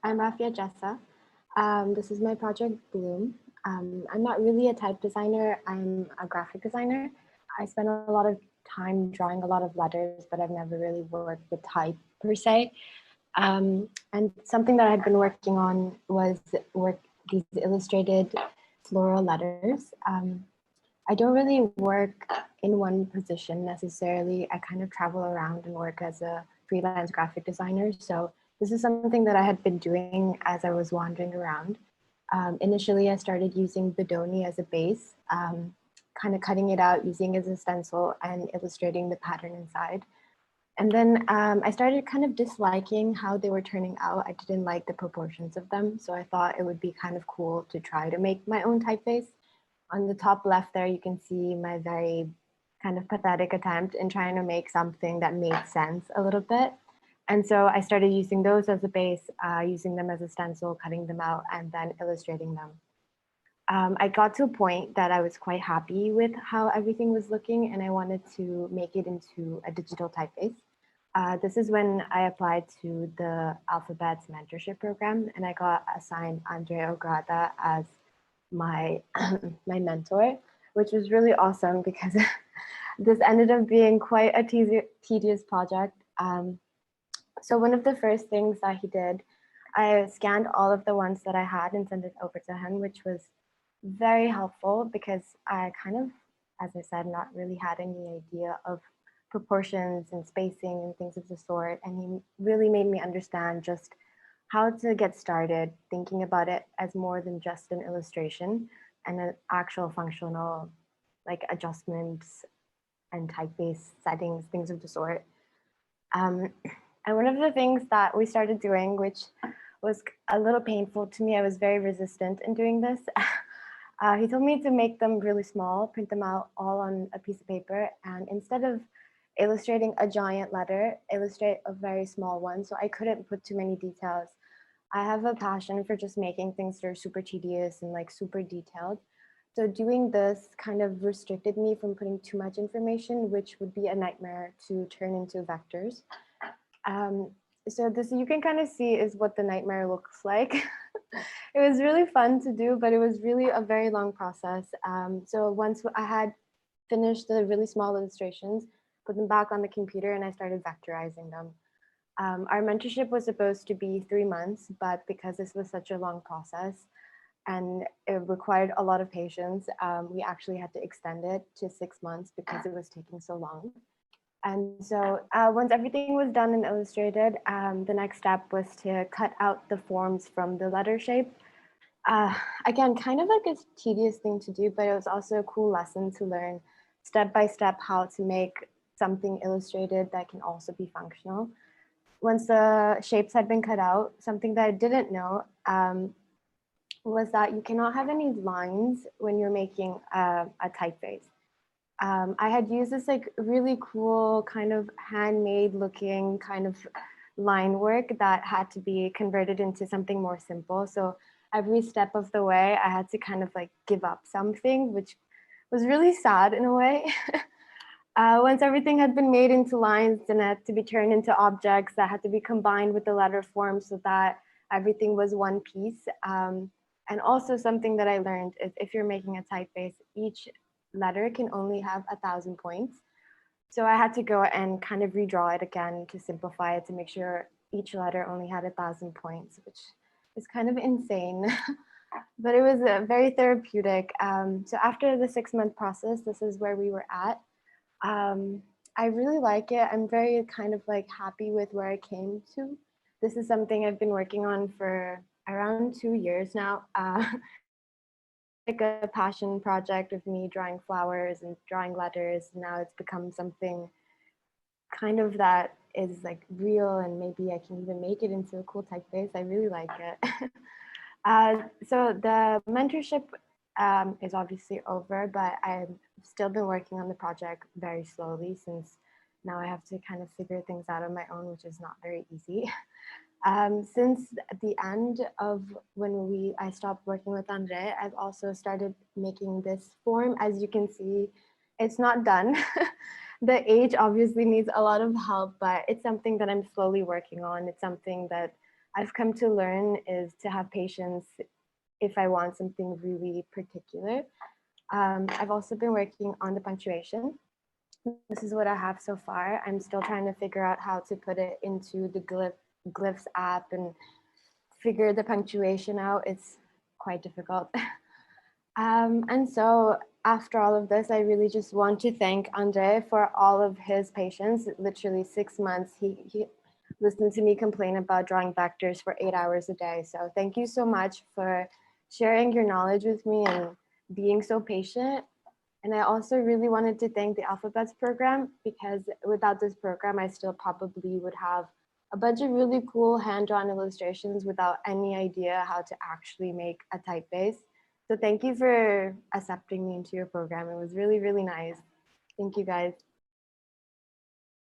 I'm Raafia Jessa. This is my project Bloom. I'm not really a type designer, I'm a graphic designer. I spend a lot of time drawing a lot of letters, but I've never really worked with type per se. And something that I've been working on was these illustrated floral letters. I don't really work in one position necessarily. I kind of travel around and work as a freelance graphic designer. So this is something that I had been doing as I was wandering around. Initially, I started using Bedoni as a base, kind of cutting it out, using it as a stencil and illustrating the pattern inside. And then I started kind of disliking how they were turning out. I didn't like the proportions of them. So I thought it would be kind of cool to try to make my own typeface. On the top left there, you can see my very kind of pathetic attempt in trying to make something that made sense a little bit. And so I started using those as a base, using them as a stencil, cutting them out, and then illustrating them. I got to a point that I was quite happy with how everything was looking, and I wanted to make it into a digital typeface. This is when I applied to the Alphabet's mentorship program, and I got assigned Andrea Ograda as my my mentor, which was really awesome because this ended up being quite a tedious project. So one of the first things that he did, I scanned all of the ones that I had and sent it over to him, which was very helpful because I kind of, as I said, not really had any idea of proportions and spacing and things of the sort. And he really made me understand just how to get started, thinking about it as more than just an illustration and an actual functional like adjustments and typeface settings, things of the sort. And one of the things that we started doing, which was a little painful to me, I was very resistant in doing this. He told me to make them really small, print them out all on a piece of paper, and instead of illustrating a giant letter, illustrate a very small one. So I couldn't put too many details. I have a passion for just making things that are super tedious and like super detailed. So doing this kind of restricted me from putting too much information, which would be a nightmare to turn into vectors. So this, you can kind of see, is what the nightmare looks like. It was really fun to do, but it was really a very long process. So once I had finished the really small illustrations, put them back on the computer and I started vectorizing them. Our mentorship was supposed to be 3 months, but because this was such a long process and it required a lot of patience, we actually had to extend it to 6 months because it was taking so long. And so once everything was done and illustrated, the next step was to cut out the forms from the letter shape. Again, kind of like a tedious thing to do, but it was also a cool lesson to learn step by step how to make something illustrated that can also be functional. Once the shapes had been cut out, something that I didn't know was that you cannot have any lines when you're making a typeface. I had used this like really cool kind of handmade looking kind of line work that had to be converted into something more simple. So every step of the way, I had to kind of like give up something, which was really sad in a way. Once everything had been made into lines and had to be turned into objects that had to be combined with the letter form so that everything was one piece. And also something that I learned is if you're making a typeface, each letter can only have 1,000 points. So I had to go and kind of redraw it again to simplify it to make sure each letter only had 1,000 points, which is kind of insane. But it was very therapeutic. So after the 6-month process, this is where we were at. I really like it. I'm very kind of like happy with where I came to. This is something I've been working on for around 2 years now. Like a passion project of me drawing flowers and drawing letters. Now it's become something kind of that is like real and maybe I can even make it into a cool typeface. I really like it. So the mentorship is obviously over, but I've still been working on the project very slowly since now I have to kind of figure things out on my own, which is not very easy. Since the end of when I stopped working with Andre, I've also started making this form. As you can see, It's not done. The age obviously needs a lot of help, but it's something that I'm slowly working on. It's something that I've come to learn is to have patience if I want something really particular. I've also been working on the punctuation. This is what I have so far. I'm still trying to figure out how to put it into the Glyphs app and figure the punctuation out. It's quite difficult. And so after all of this, I really just want to thank Andre for all of his patience. Literally 6 months, he listened to me complain about drawing vectors for 8 hours a day. So thank you so much for sharing your knowledge with me and being so patient. And I also really wanted to thank the Alphabets program, because without this program, I still probably would have a bunch of really cool hand-drawn illustrations without any idea how to actually make a typeface. So thank you for accepting me into your program. It was really, really nice. Thank you, guys.